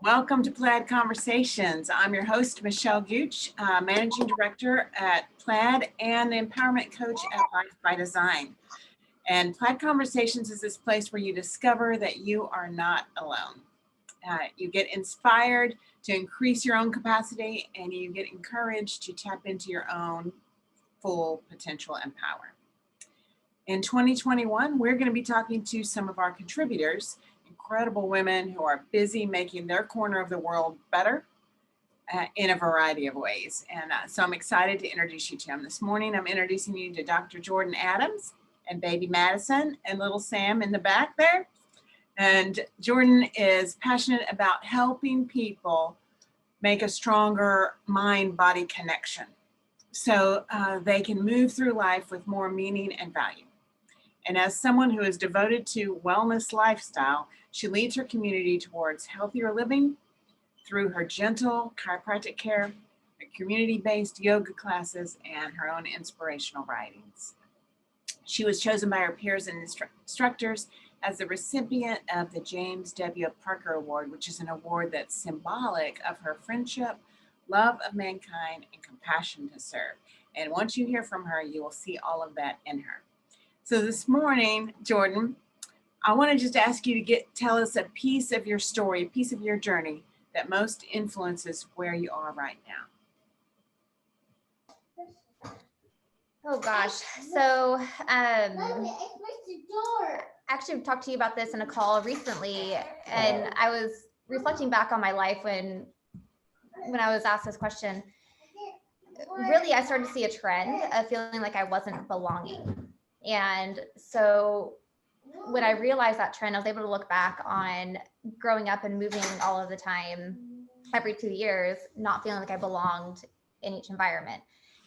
Welcome to Plaid Conversations. I'm your host, Michelle Gooch, Managing Director at Plaid and the Empowerment Coach at Life by Design. And Plaid Conversations is this place where you discover that you are not alone. You get inspired to increase your own capacity, and you get encouraged to tap into your own full potential and power. In 2021, we're going to be talking to some of our contributors, incredible women who are busy making their corner of the world better in a variety of ways. And so I'm excited to introduce you to them. This morning, I'm introducing you to Dr. Jordan Adams and baby Madison and little Sam in the back there. And Jordan is passionate about helping people make a stronger mind-body connection so they can move through life with more meaning and value. And as someone who is devoted to wellness lifestyle, she leads her community towards healthier living through her gentle chiropractic care, her community-based yoga classes, and her own inspirational writings. She was chosen by her peers and instructors as the recipient of the James W. Parker Award, which is an award that's symbolic of her friendship, love of mankind, and compassion to serve. And once you hear from her, you will see all of that in her. So this morning, Jordan, I want to just ask you to tell us a piece of your story, a piece of your journey that most influences where you are right now. Oh gosh. So actually I've talked to you about this in a call recently, and I was reflecting back on my life when I was asked this question. Really, I started to see a trend of feeling like I wasn't belonging. And so when I realized that trend, I was able to look back on growing up and moving all of the time, every 2 years, not feeling like I belonged in each environment.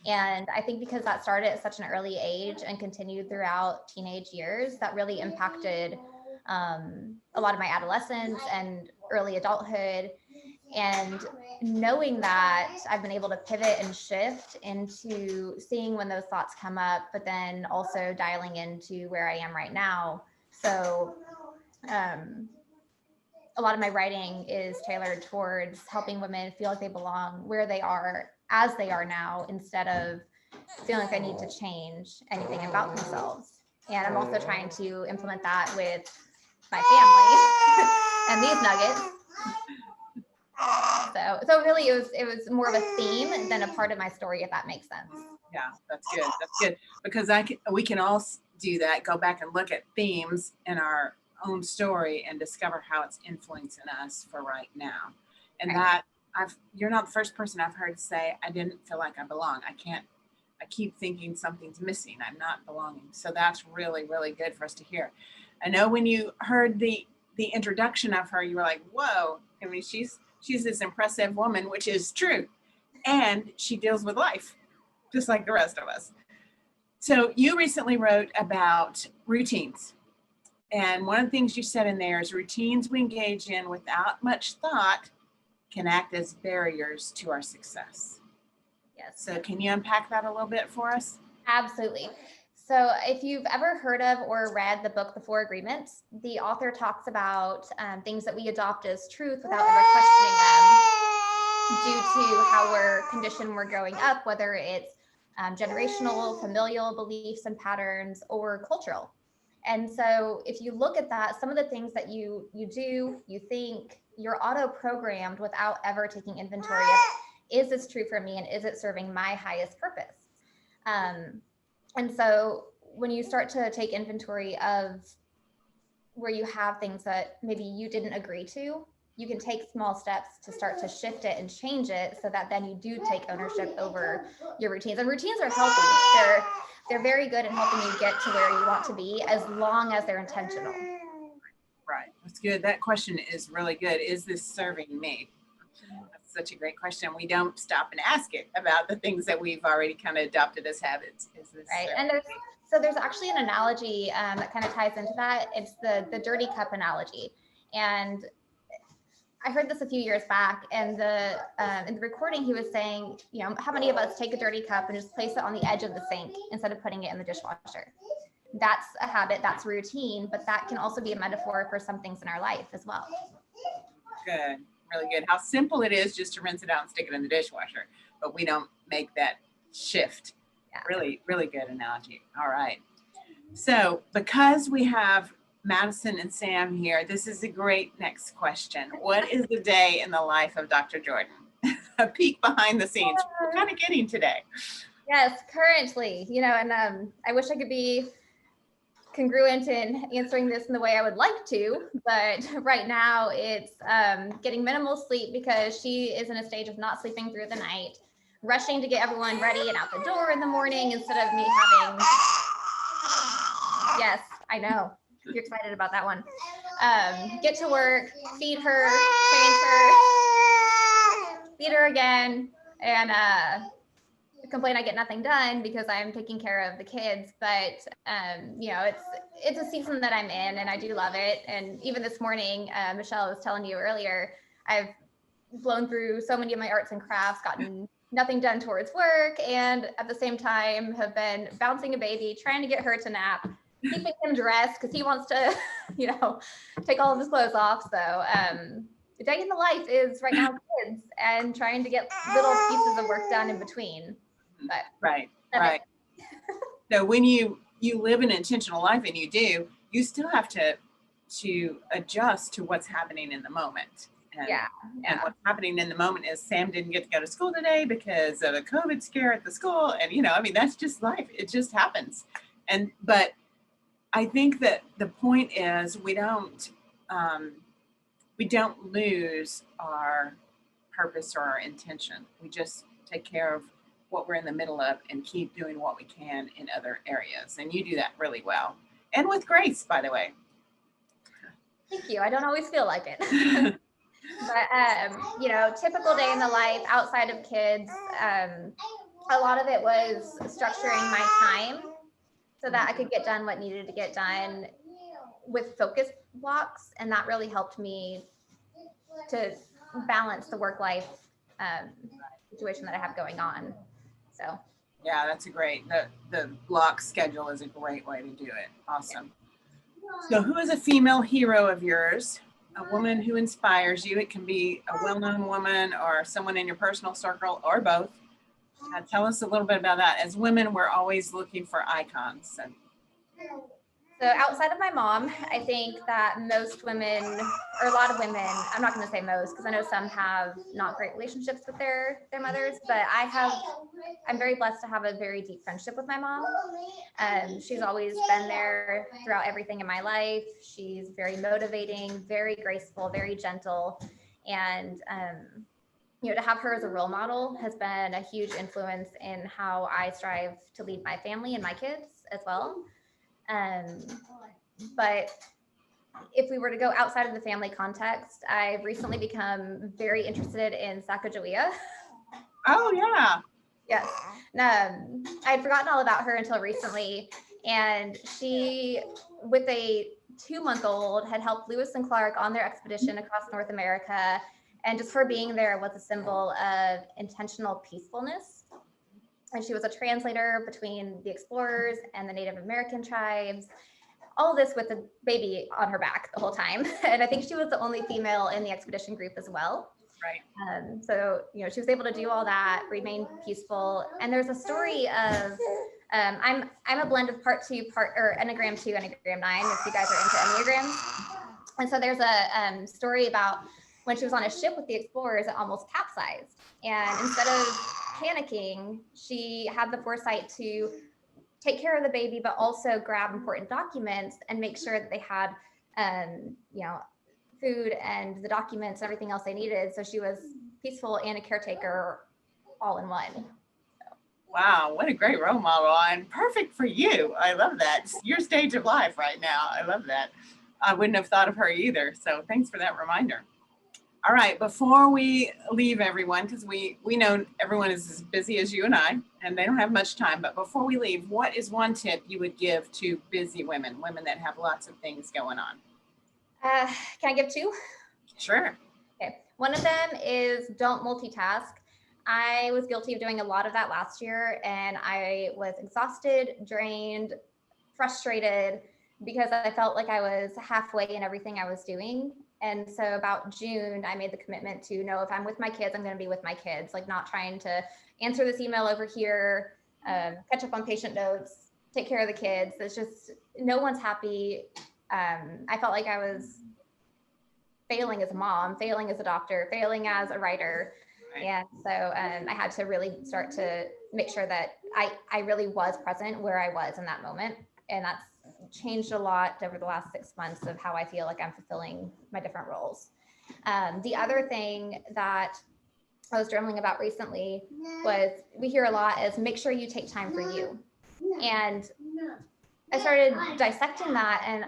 And I think because that started at such an early age and continued throughout teenage years, that really impacted a lot of my adolescence and early adulthood. And knowing that, I've been able to pivot and shift into seeing when those thoughts come up, but then also dialing into where I am right now. So a lot of my writing is tailored towards helping women feel like they belong where they are as they are now, instead of feeling like I need to change anything about themselves. And I'm also trying to implement that with my family and these nuggets. So really it was more of a theme than a part of my story, if that makes sense. Yeah, that's good. That's good. Because we can all do that, go back and look at themes in our own story and discover how it's influencing us for right now. And right. You're not the first person I've heard say, I didn't feel like I belong. I keep thinking something's missing. I'm not belonging. So that's really, really good for us to hear. I know when you heard the introduction of her, you were like, whoa, I mean, she's this impressive woman, which is true. And she deals with life, just like the rest of us. So you recently wrote about routines. And one of the things you said in there is routines we engage in without much thought can act as barriers to our success. Yes. So can you unpack that a little bit for us? Absolutely. So if you've ever heard of or read the book, The 4 Agreements, the author talks about things that we adopt as truth without ever questioning them due to how we're conditioned when we're growing up, whether it's generational, familial beliefs and patterns, or cultural. And so if you look at that, some of the things that you do, you think, you're auto-programmed without ever taking inventory of, is this true for me and is it serving my highest purpose? And so when you start to take inventory of where you have things that maybe you didn't agree to, you can take small steps to start to shift it and change it so that then you do take ownership over your routines. And routines are healthy. They're very good at helping you get to where you want to be, as long as they're intentional. Right. That's good. That question is really good. Is this serving me? That's such a great question. We don't stop and ask it about the things that we've already kind of adopted as habits. Is this right? And there's actually an analogy that kind of ties into that. It's the dirty cup analogy. And I heard this a few years back, and in the recording, he was saying, you know, how many of us take a dirty cup and just place it on the edge of the sink instead of putting it in the dishwasher? That's a habit, that's routine, but that can also be a metaphor for some things in our life as well. Good. really good. How simple it is just to rinse it out and stick it in the dishwasher, but we don't make that shift. Yeah. Really, really good analogy. All right. So because we have Madison and Sam here, this is a great next question. What is the day in the life of Dr. Jordan? A peek behind the scenes. We're kind of getting today. Yes, currently, and I wish I could be congruent in answering this in the way I would like to, but right now it's getting minimal sleep because she is in a stage of not sleeping through the night, rushing to get everyone ready and out the door in the morning instead of me having, yes, I know, you're excited about that one, get to work, feed her, change her, feed her again, and complain I get nothing done because I'm taking care of the kids. But it's a season that I'm in and I do love it. And even this morning, Michelle was telling you earlier, I've blown through so many of my arts and crafts, gotten nothing done towards work, and at the same time have been bouncing a baby, trying to get her to nap, keeping him dressed because he wants to take all of his clothes off. So the day in the life is right now kids and trying to get little pieces of work done in between. But right. So when you live an intentional life, and you still have to adjust to what's happening in the moment. And what's happening in the moment is Sam didn't get to go to school today because of a COVID scare at the school. And that's just life. It just happens. But I think that the point is we don't lose our purpose or our intention. We just take care of what we're in the middle of and keep doing what we can in other areas. And you do that really well. And with grace, by the way. Thank you. I don't always feel like it. But, typical day in the life outside of kids, a lot of it was structuring my time so that I could get done what needed to get done with focus blocks. And that really helped me to balance the work-life situation that I have going on. So yeah, that's a great, the block schedule is a great way to do it. Awesome. So who is a female hero of yours? A woman who inspires you? It can be a well-known woman or someone in your personal circle or both. Tell us a little bit about that. As women, we're always looking for icons. So outside of my mom, I think that most women, or a lot of women, I'm not going to say most because I know some have not great relationships with their mothers, but I'm very blessed to have a very deep friendship with my mom. She's always been there throughout everything in my life. She's very motivating, very graceful, very gentle. And, to have her as a role model has been a huge influence in how I strive to lead my family and my kids as well. But if we were to go outside of the family context, I've recently become very interested in Sacagawea. Oh, yeah. Yes. I had forgotten all about her until recently. And she, with a 2-month-old, had helped Lewis and Clark on their expedition across North America. And just her being there was a symbol of intentional peacefulness. And she was a translator between the explorers and the Native American tribes, all this with a baby on her back the whole time. And I think she was the only female in the expedition group as well. Right. So, she was able to do all that, remain peaceful. And there's a story of, I'm a blend of part 2, or Enneagram 2, Enneagram 9, if you guys are into Enneagrams. And so there's a story about when she was on a ship with the explorers, it almost capsized. And instead of panicking, she had the foresight to take care of the baby, but also grab important documents and make sure that they had, food and the documents and everything else they needed. So she was peaceful and a caretaker all in one. So. Wow, what a great role model, and perfect for you. I love that. It's your stage of life right now. I love that. I wouldn't have thought of her either. So thanks for that reminder. All right, before we leave everyone, because we know everyone is as busy as you and I, and they don't have much time, but before we leave, what is one tip you would give to busy women that have lots of things going on? Can I give 2? Sure. Okay. One of them is don't multitask. I was guilty of doing a lot of that last year, and I was exhausted, drained, frustrated, because I felt like I was halfway in everything I was doing. And so about June, I made the commitment to know if I'm with my kids, I'm going to be with my kids, like not trying to answer this email over here, catch up on patient notes, take care of the kids. It's just, no one's happy. I felt like I was failing as a mom, failing as a doctor, failing as a writer. And so I had to really start to make sure that I really was present where I was in that moment. And that's changed a lot over the last 6 months of how I feel like I'm fulfilling my different roles. The other thing that I was journaling about recently was, we hear a lot is make sure you take time for you. And I started dissecting that, and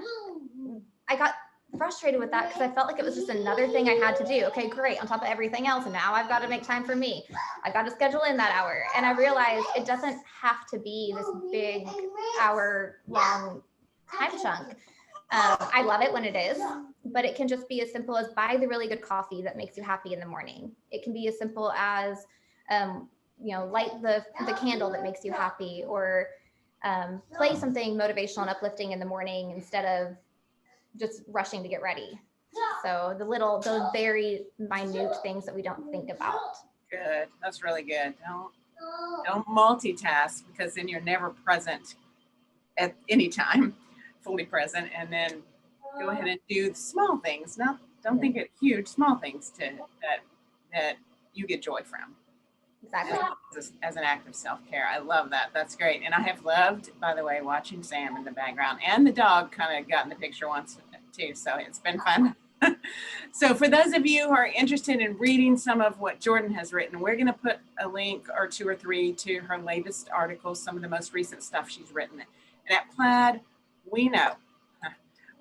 I got frustrated with that because I felt like it was just another thing I had to do. Okay, great, on top of everything else, and now I've got to make time for me. I've got to schedule in that hour. And I realized it doesn't have to be this big hour-long time chunk. I love it when it is, but it can just be as simple as buy the really good coffee that makes you happy in the morning. It can be as simple as, light the candle that makes you happy, or play something motivational and uplifting in the morning instead of just rushing to get ready. So those very minute things that we don't think about. Good. That's really good. Don't multitask, because then you're never present at any time, fully present. And then go ahead and do the small things. Don't think it huge, small things that you get joy from. Exactly. As an act of self-care. I love that. That's great. And I have loved, by the way, watching Sam in the background, and the dog kind of got in the picture once too. So it's been fun. So for those of you who are interested in reading some of what Jordan has written, we're going to put a link or 2 or 3 to her latest articles, some of the most recent stuff she's written. And at Plaid, we know,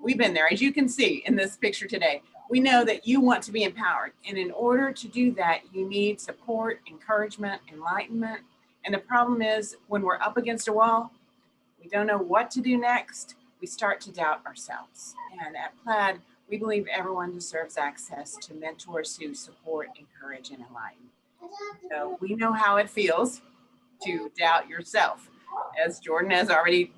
we've been there, as you can see in this picture today. We know that you want to be empowered. And in order to do that, you need support, encouragement, enlightenment. And the problem is, when we're up against a wall, we don't know what to do next. We start to doubt ourselves. And at Plaid, we believe everyone deserves access to mentors who support, encourage, and enlighten. So we know how it feels to doubt yourself, as Jordan has already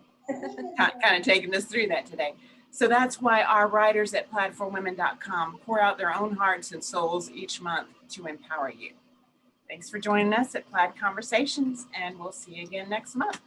kind of taken us through that today. So that's why our writers at plaidforwomen.com pour out their own hearts and souls each month to empower you. Thanks for joining us at Plaid Conversations, and we'll see you again next month.